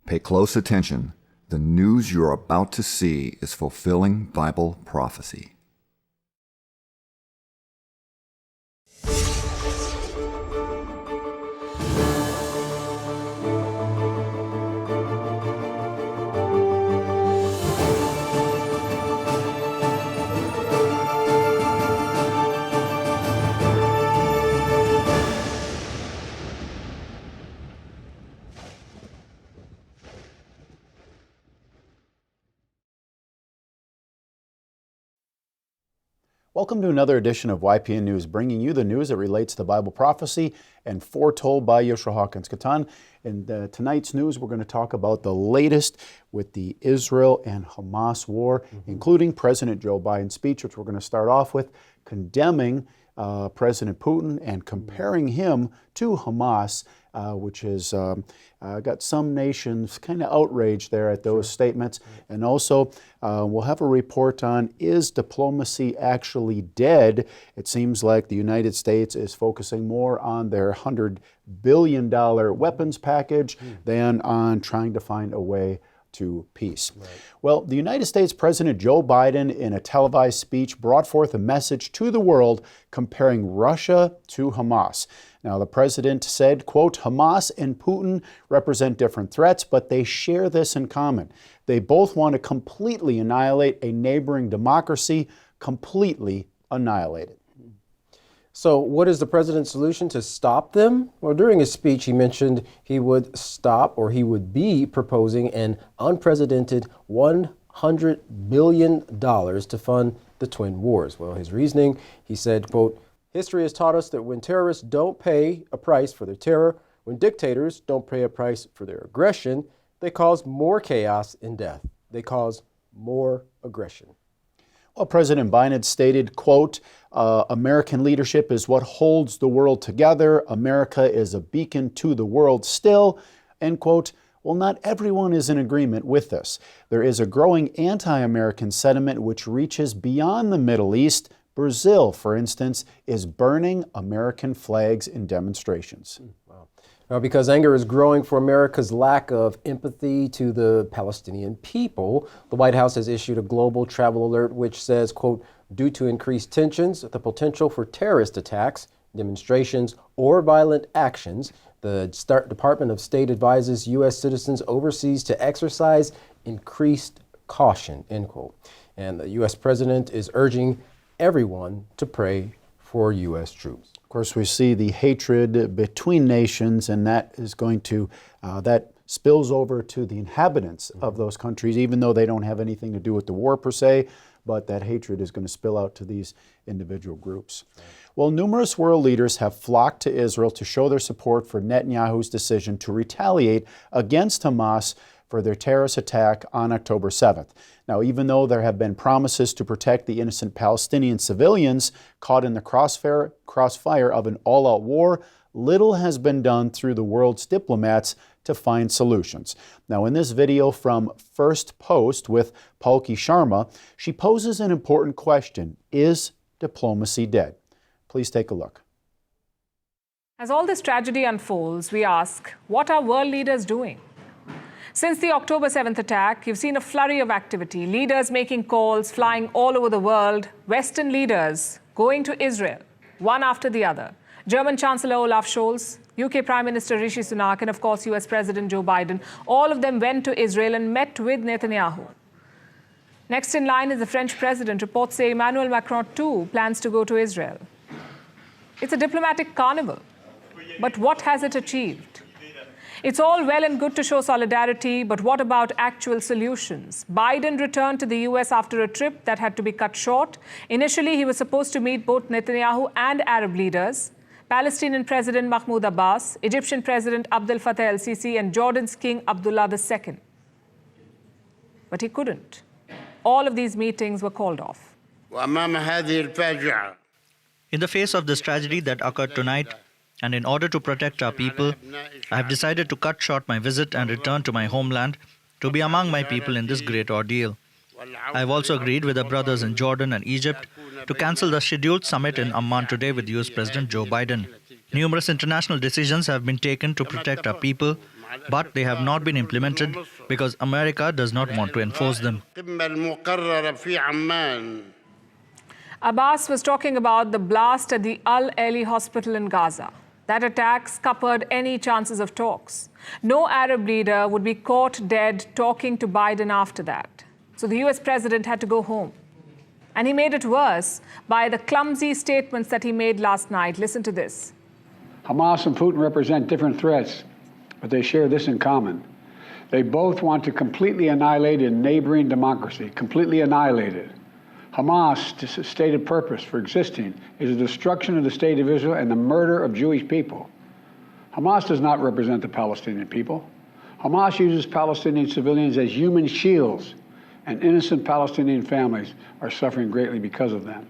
Pay close attention. The news you're about to see is fulfilling Bible prophecy. Welcome to another edition of YPN News, bringing you the news that relates to Bible prophecy and foretold by Yeshua Hawkins Katan. In tonight's news, we're going to talk about the latest with the Israel and Hamas war, including President Joe Biden's speech, which we're going to start off with, condemning President Putin and comparing him to Hamas, which has got some nations kind of outraged there at those statements. And also, we'll have a report on, is diplomacy actually dead? It seems like the United States is focusing more on their $100 billion weapons package than on trying to find a way to peace. Right. Well, the United States President Joe Biden, in a televised speech, brought forth a message to the world comparing Russia to Hamas. Now, the president said, quote, Hamas and Putin represent different threats, but they share this in common. They both want to completely annihilate a neighboring democracy, completely annihilate it. So what is the president's solution to stop them? Well, during his speech, he mentioned he would stop, or he would be proposing an unprecedented $100 billion to fund the twin wars. Well, his reasoning, he said, quote, history has taught us that when terrorists don't pay a price for their terror, when dictators don't pay a price for their aggression, they cause more chaos and death. They cause more aggression. Well, President Biden stated, quote, American leadership is what holds the world together. America is a beacon to the world still, end quote. Well, not everyone is in agreement with this. There is a growing anti-American sentiment which reaches beyond the Middle East. Brazil, for instance, is burning American flags in demonstrations. Wow. Now, because anger is growing for America's lack of empathy to the Palestinian people, the White House has issued a global travel alert which says, quote, due to increased tensions, the potential for terrorist attacks, demonstrations, or violent actions, the Department of State advises U.S. citizens overseas to exercise increased caution, end quote. And the U.S. president is urging everyone to pray for U.S. troops. Of course, we see the hatred between nations, and that is going to, that spills over to the inhabitants of those countries, even though they don't have anything to do with the war per se, but that hatred is going to spill out to these individual groups. Right. Well, numerous world leaders have flocked to Israel to show their support for Netanyahu's decision to retaliate against Hamas for their terrorist attack on October 7th. Now, even though there have been promises to protect the innocent Palestinian civilians caught in the crossfire of an all-out war, little has been done through the world's diplomats to find solutions. Now, in this video from First Post with Palki Sharma, she poses an important question: is diplomacy dead? Please take a look. As all this tragedy unfolds, we ask, what are world leaders doing? Since the October 7th attack, you've seen a flurry of activity, leaders making calls, flying all over the world, Western leaders going to Israel, one after the other. German Chancellor Olaf Scholz, UK Prime Minister Rishi Sunak, and of course US President Joe Biden, all of them went to Israel and met with Netanyahu. Next in line is the French president. Reports say Emmanuel Macron too plans to go to Israel. It's a diplomatic carnival, but what has it achieved? It's all well and good to show solidarity, but what about actual solutions? Biden returned to the US after a trip that had to be cut short. Initially, he was supposed to meet both Netanyahu and Arab leaders, Palestinian President Mahmoud Abbas, Egyptian President Abdel Fattah el-Sisi, and Jordan's King Abdullah II. But he couldn't. All of these meetings were called off. In the face of this tragedy that occurred tonight, and in order to protect our people, I have decided to cut short my visit and return to my homeland to be among my people in this great ordeal. I have also agreed with our brothers in Jordan and Egypt to cancel the scheduled summit in Amman today with US President Joe Biden. Numerous international decisions have been taken to protect our people, but they have not been implemented because America does not want to enforce them. Abbas was talking about the blast at the Al Ahli hospital in Gaza. That attack scuppered any chances of talks. No Arab leader would be caught dead talking to Biden after that. So the US president had to go home. And he made it worse by the clumsy statements that he made last night. Listen to this. Hamas and Putin represent different threats, but they share this in common. They both want to completely annihilate a neighboring democracy, completely annihilate it. Hamas' stated purpose for existing is the destruction of the state of Israel and the murder of Jewish people. Hamas does not represent the Palestinian people. Hamas uses Palestinian civilians as human shields, and innocent Palestinian families are suffering greatly because of them.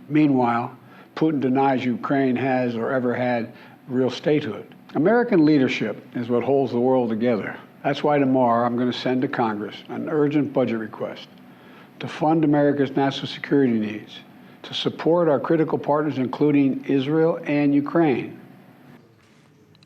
Meanwhile, Putin denies Ukraine has or ever had real statehood. American leadership is what holds the world together. That's why tomorrow I'm going to send to Congress an urgent budget request to fund America's national security needs, to support our critical partners, including Israel and Ukraine.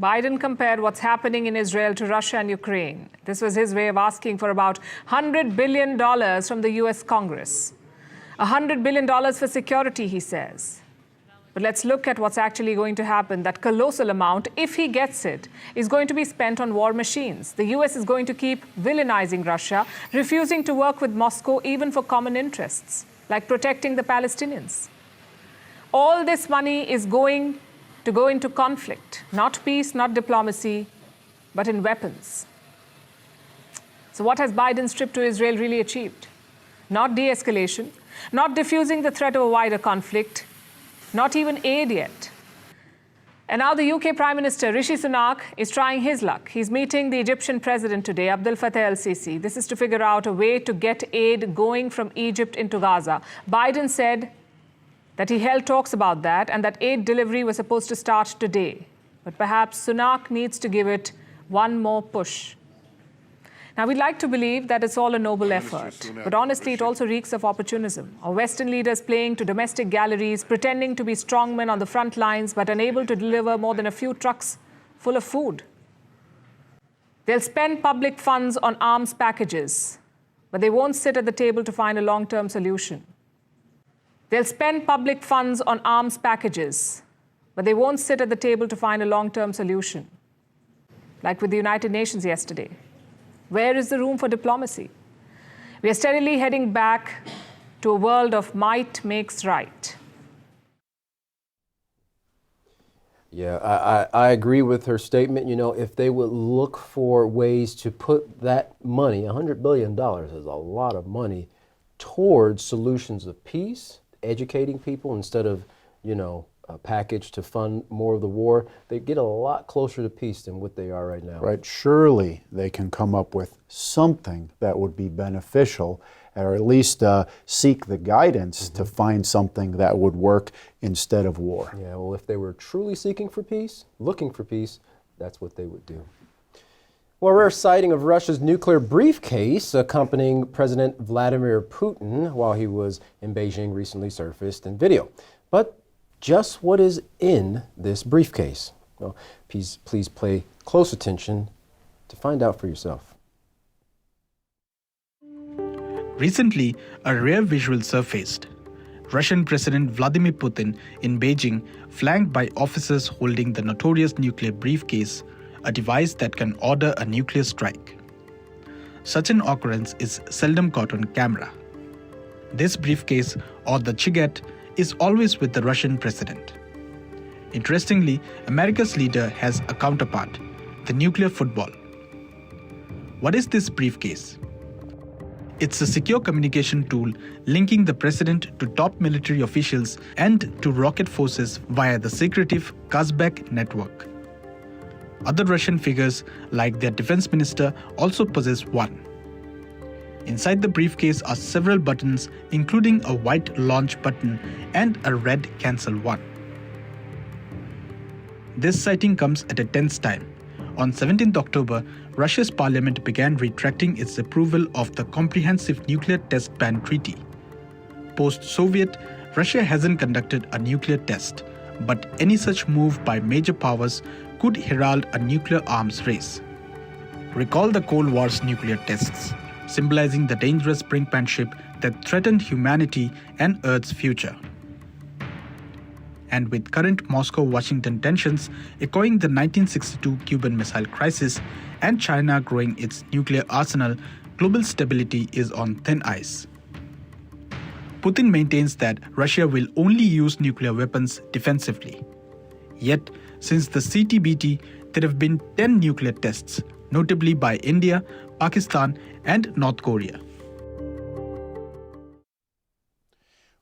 Biden compared what's happening in Israel to Russia and Ukraine. This was his way of asking for about $100 billion from the US Congress. $100 billion for security, he says. But let's look at what's actually going to happen. That colossal amount, if he gets it, is going to be spent on war machines. The US is going to keep villainizing Russia, refusing to work with Moscow even for common interests, like protecting the Palestinians. All this money is going to go into conflict, not peace, not diplomacy, but in weapons. So what has Biden's trip to Israel really achieved? Not de-escalation, not diffusing the threat of a wider conflict, not even aid yet. And now the UK Prime Minister, Rishi Sunak, is trying his luck. He's meeting the Egyptian president today, Abdel Fattah el-Sisi. This is to figure out a way to get aid going from Egypt into Gaza. Biden said that he held talks about that and that aid delivery was supposed to start today. But perhaps Sunak needs to give it one more push. Now, we'd like to believe that it's all a noble effort, but honestly, it also reeks of opportunism. Our Western leaders playing to domestic galleries, pretending to be strongmen on the front lines, but unable to deliver more than a few trucks full of food. They'll spend public funds on arms packages, but they won't sit at the table to find a long-term solution. They'll spend public funds on arms packages, but they won't sit at the table to find a long-term solution. Like with the United Nations yesterday. Where is the room for diplomacy? We are steadily heading back to a world of might makes right. Yeah, I agree with her statement. You know, if they would look for ways to put that money, $100 billion is a lot of money, towards solutions of peace, educating people instead of, you know, a package to fund more of the war, they get a lot closer to peace than what they are right now. Right. Surely they can come up with something that would be beneficial, or at least seek the guidance to find something that would work instead of war. Yeah, well, if they were truly seeking for peace, looking for peace, that's what they would do. Well, a rare sighting of Russia's nuclear briefcase accompanying President Vladimir Putin while he was in Beijing recently surfaced in video. But just what is in this briefcase? Well, please pay close attention to find out for yourself. Recently, a rare visual surfaced. Russian President Vladimir Putin in Beijing, flanked by officers holding the notorious nuclear briefcase, a device that can order a nuclear strike. Such an occurrence is seldom caught on camera. This briefcase, or the Cheget, is always with the Russian president. Interestingly, America's leader has a counterpart, the nuclear football. What is this briefcase? It's a secure communication tool linking the president to top military officials and to rocket forces via the secretive Kazbek network. Other Russian figures, like their defense minister, also possess one. Inside the briefcase are several buttons, including a white launch button and a red cancel one. This sighting comes at a tense time. On 17th October, Russia's parliament began retracting its approval of the Comprehensive Nuclear Test Ban Treaty. Post-Soviet, Russia hasn't conducted a nuclear test, but any such move by major powers could herald a nuclear arms race. Recall the Cold War's nuclear tests, symbolizing the dangerous brinkmanship that threatened humanity and Earth's future. And with current Moscow-Washington tensions echoing the 1962 Cuban Missile Crisis and China growing its nuclear arsenal, global stability is on thin ice. Putin maintains that Russia will only use nuclear weapons defensively. Yet, since the CTBT, there have been 10 nuclear tests, notably by India, Pakistan, and North Korea.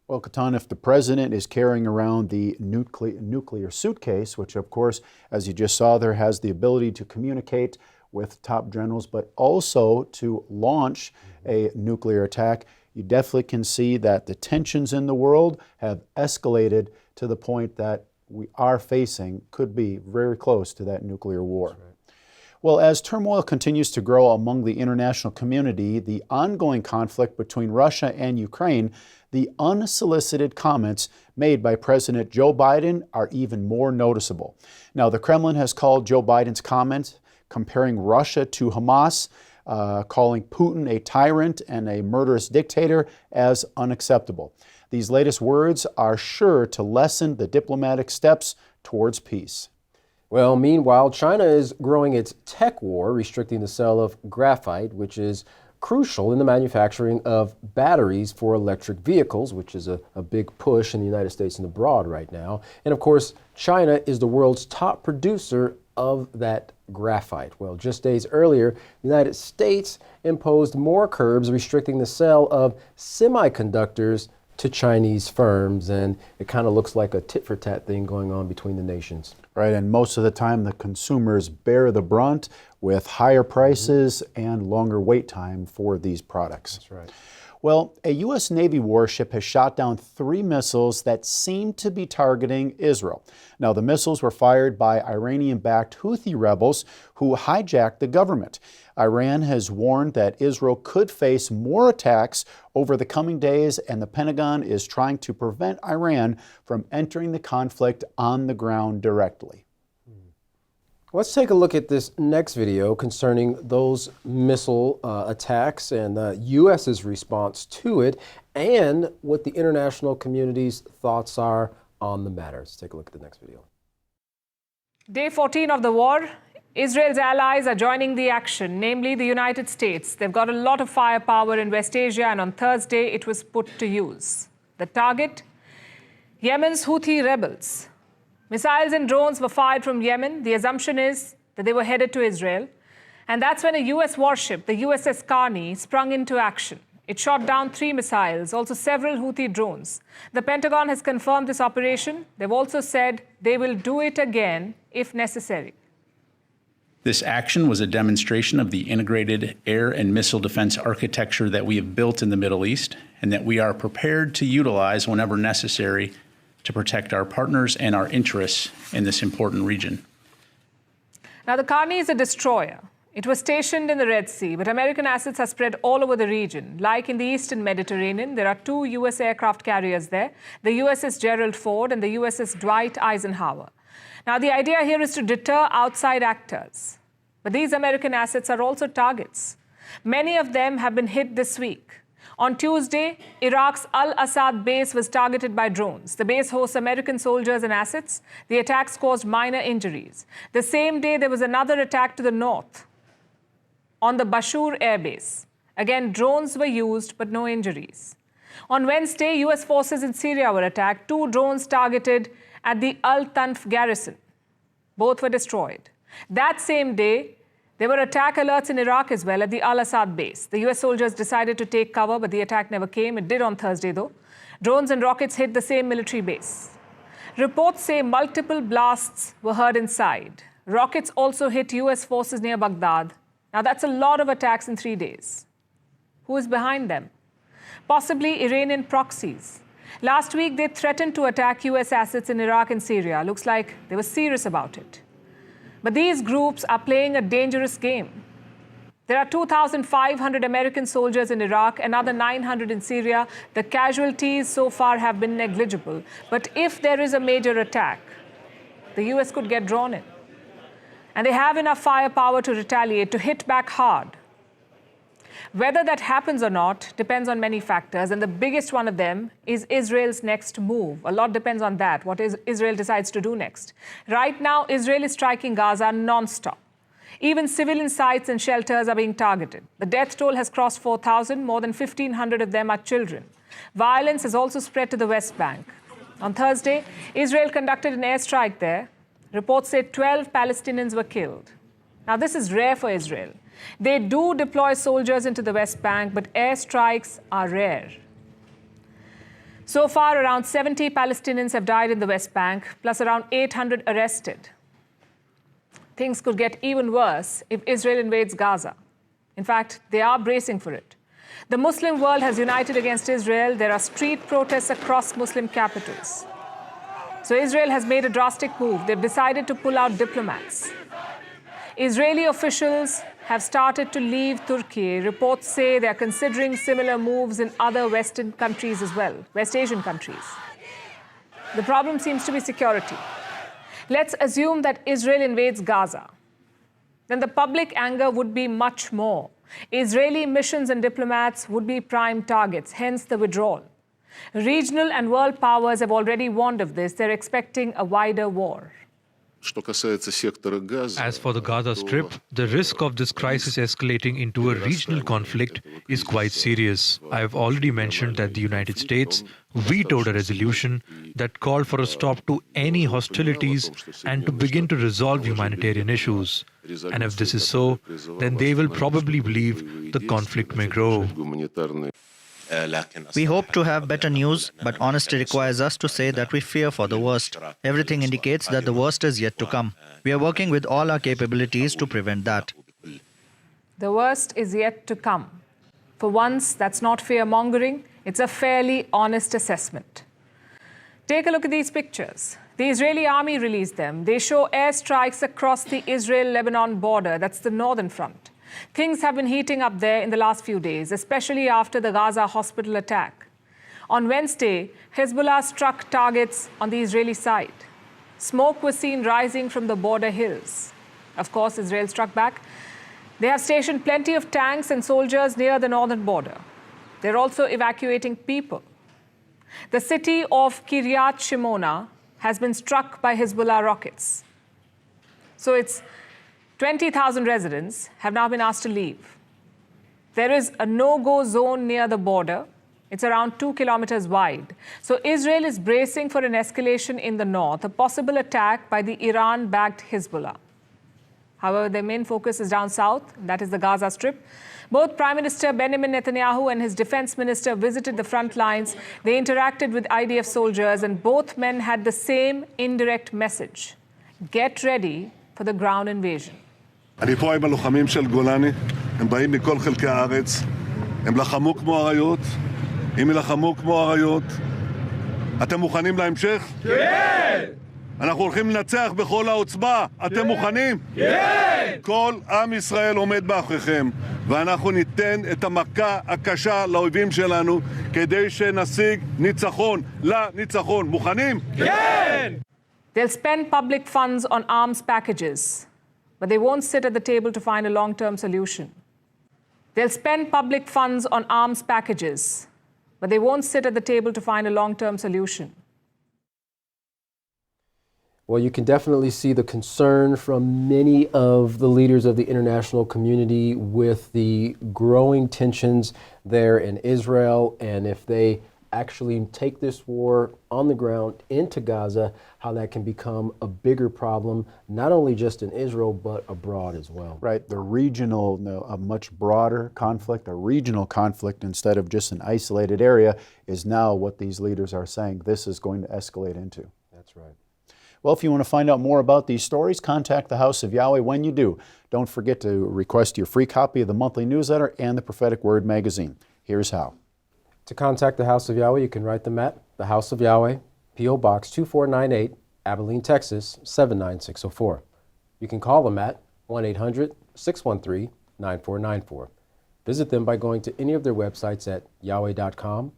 Well, Katan, if the president is carrying around the nuclear suitcase, which of course, as you just saw there, has the ability to communicate with top generals, but also to launch a nuclear attack, you definitely can see that the tensions in the world have escalated to the point that we are facing, could be very close to that nuclear war. That's right. Well, as turmoil continues to grow among the international community, the ongoing conflict between Russia and Ukraine, the unsolicited comments made by President Joe Biden are even more noticeable. Now, the Kremlin has called Joe Biden's comment comparing Russia to Hamas, calling Putin a tyrant and a murderous dictator, as unacceptable. These latest words are sure to lessen the diplomatic steps towards peace. Well, meanwhile, China is growing its tech war, restricting the sale of graphite, which is crucial in the manufacturing of batteries for electric vehicles, which is a big push in the United States and abroad right now. And of course, China is the world's top producer of that graphite. Well, just days earlier, the United States imposed more curbs restricting the sale of semiconductors to Chinese firms, and it kind of looks like a tit-for-tat thing going on between the nations. Right, and most of the time the consumers bear the brunt with higher prices and longer wait time for these products. That's right. Well, a U.S. Navy warship has shot down 3 missiles that seem to be targeting Israel. Now, the missiles were fired by Iranian-backed Houthi rebels who hijacked the government. Iran has warned that Israel could face more attacks over the coming days, and the Pentagon is trying to prevent Iran from entering the conflict on the ground directly. Let's take a look at this next video concerning those missile attacks and the U.S.'s response to it and what the international community's thoughts are on the matter. Let's take a look at the next video. Day 14 of the war. Israel's allies are joining the action, namely the United States. They've got a lot of firepower in West Asia, and on Thursday it was put to use. The target? Yemen's Houthi rebels. Missiles and drones were fired from Yemen. The assumption is that they were headed to Israel. And that's when a U.S. warship, the USS Carney, sprung into action. It shot down 3 missiles, also several Houthi drones. The Pentagon has confirmed this operation. They've also said they will do it again if necessary. This action was a demonstration of the integrated air and missile defense architecture that we have built in the Middle East and that we are prepared to utilize whenever necessary to protect our partners and our interests in this important region. Now, the Carney is a destroyer. It was stationed in the Red Sea, but American assets are spread all over the region. Like in the Eastern Mediterranean, there are 2 U.S. aircraft carriers there, the USS Gerald Ford and the USS Dwight Eisenhower. Now, the idea here is to deter outside actors. But these American assets are also targets. Many of them have been hit this week. On Tuesday, Iraq's Al-Assad base was targeted by drones. The base hosts American soldiers and assets. The attacks caused minor injuries. The same day, there was another attack to the north on the Bashur air base. Again, drones were used, but no injuries. On Wednesday, U.S. forces in Syria were attacked. 2 drones targeted at the Al-Tanf garrison. Both were destroyed. That same day, there were attack alerts in Iraq as well at the Al-Assad base. The U.S. soldiers decided to take cover, but the attack never came. It did on Thursday, though. Drones and rockets hit the same military base. Reports say multiple blasts were heard inside. Rockets also hit U.S. forces near Baghdad. Now, that's a lot of attacks in 3 days. Who is behind them? Possibly Iranian proxies. Last week, they threatened to attack U.S. assets in Iraq and Syria. Looks like they were serious about it. But these groups are playing a dangerous game. There are 2,500 American soldiers in Iraq, another 900 in Syria. The casualties so far have been negligible. But if there is a major attack, the U.S. could get drawn in. And they have enough firepower to retaliate, to hit back hard. Whether that happens or not depends on many factors, and the biggest one of them is Israel's next move. A lot depends on that, what Israel decides to do next. Right now, Israel is striking Gaza non-stop. Even civilian sites and shelters are being targeted. The death toll has crossed 4,000. More than 1,500 of them are children. Violence has also spread to the West Bank. On Thursday, Israel conducted an airstrike there. Reports say 12 Palestinians were killed. Now, this is rare for Israel. They do deploy soldiers into the West Bank, but airstrikes are rare. So far, around 70 Palestinians have died in the West Bank, plus around 800 arrested. Things could get even worse if Israel invades Gaza. In fact, they are bracing for it. The Muslim world has united against Israel. There are street protests across Muslim capitals. So Israel has made a drastic move. They've decided to pull out diplomats. Israeli officials have started to leave Turkey. Reports say they are considering similar moves in other Western countries as well, West Asian countries. The problem seems to be security. Let's assume that Israel invades Gaza. Then the public anger would be much more. Israeli missions and diplomats would be prime targets, hence the withdrawal. Regional and world powers have already warned of this. They're expecting a wider war. As for the Gaza Strip, the risk of this crisis escalating into a regional conflict is quite serious. I have already mentioned that the United States vetoed a resolution that called for a stop to any hostilities and to begin to resolve humanitarian issues. And if this is so, then they will probably believe the conflict may grow. We hope to have better news, but honesty requires us to say that we fear for the worst. Everything indicates that the worst is yet to come. We are working with all our capabilities to prevent that. The worst is yet to come. For once, that's not fear-mongering. It's a fairly honest assessment. Take a look at these pictures. The Israeli army released them. They show airstrikes across the Israel-Lebanon border. That's the northern front. Things have been heating up there in the last few days, especially after the Gaza hospital attack. On Wednesday, Hezbollah struck targets on the Israeli side. Smoke was seen rising from the border hills. Of course, Israel struck back. They have stationed plenty of tanks and soldiers near the northern border. They're also evacuating people. The city of Kiryat Shimona has been struck by Hezbollah rockets. So it's 20,000 residents have now been asked to leave. There is a no-go zone near the border. It's around 2 kilometers wide. So Israel is bracing for an escalation in the north, a possible attack by the Iran-backed Hezbollah. However, their main focus is down south, that is the Gaza Strip. Both Prime Minister Benjamin Netanyahu and his defense minister visited the front lines. They interacted with IDF soldiers, and both men had the same indirect message: get ready for the ground invasion. אני פה עם הלוחמים של גולני, הם באים מכל חלקי הארץ, הם לחמו כמו אריות, אם ילחמו כמו אריות, אתם מוכנים להמשך? כן! אנחנו הולכים לנצח בכל העוצמה, אתם מוכנים? כן! כל עם ישראל עומד מאחוריכם, ואנחנו ניתן את המכה הקשה לאויבים שלנו, כדי שנשיג ניצחון, לניצחון. מוכנים? כן! They'll spend public funds on arms packages, but they won't sit at the table to find a long-term solution. They'll spend public funds on arms packages, but they won't sit at the table to find a long-term solution. Well, you can definitely see the concern from many of the leaders of the international community with the growing tensions there in Israel, and if they actually take this war on the ground into Gaza, how that can become a bigger problem, not only just in Israel, but abroad as well. Right, the regional, a much broader conflict, a regional conflict instead of just an isolated area is now what these leaders are saying this is going to escalate into. That's right. Well, if you want to find out more about these stories, contact the House of Yahweh. When you do, don't forget to request your free copy of the monthly newsletter and the Prophetic Word magazine. Here's how. To contact the House of Yahweh, you can write them at the House of Yahweh, P.O. Box 2498, Abilene, Texas 79604. You can call them at 1-800-613-9494. Visit them by going to any of their websites at yahweh.com,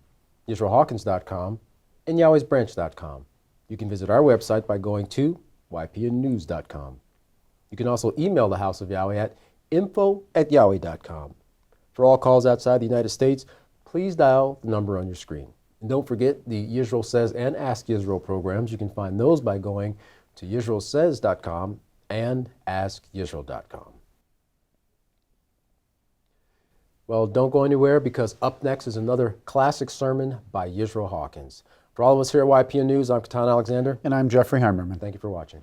YisraelHawkins.com, and Yahweh'sBranch.com. You can visit our website by going to YPNnews.com. You can also email the House of Yahweh at info@yahweh.com. For all calls outside the United States, please dial the number on your screen. And don't forget the Yisrael Says and Ask Yisrael programs. You can find those by going to YisraelSays.com and AskYisrael.com. Well, don't go anywhere, because up next is another classic sermon by Yisrael Hawkins. For all of us here at YPN News, I'm Katan Alexander. And I'm Jeffrey Heimerman. Thank you for watching.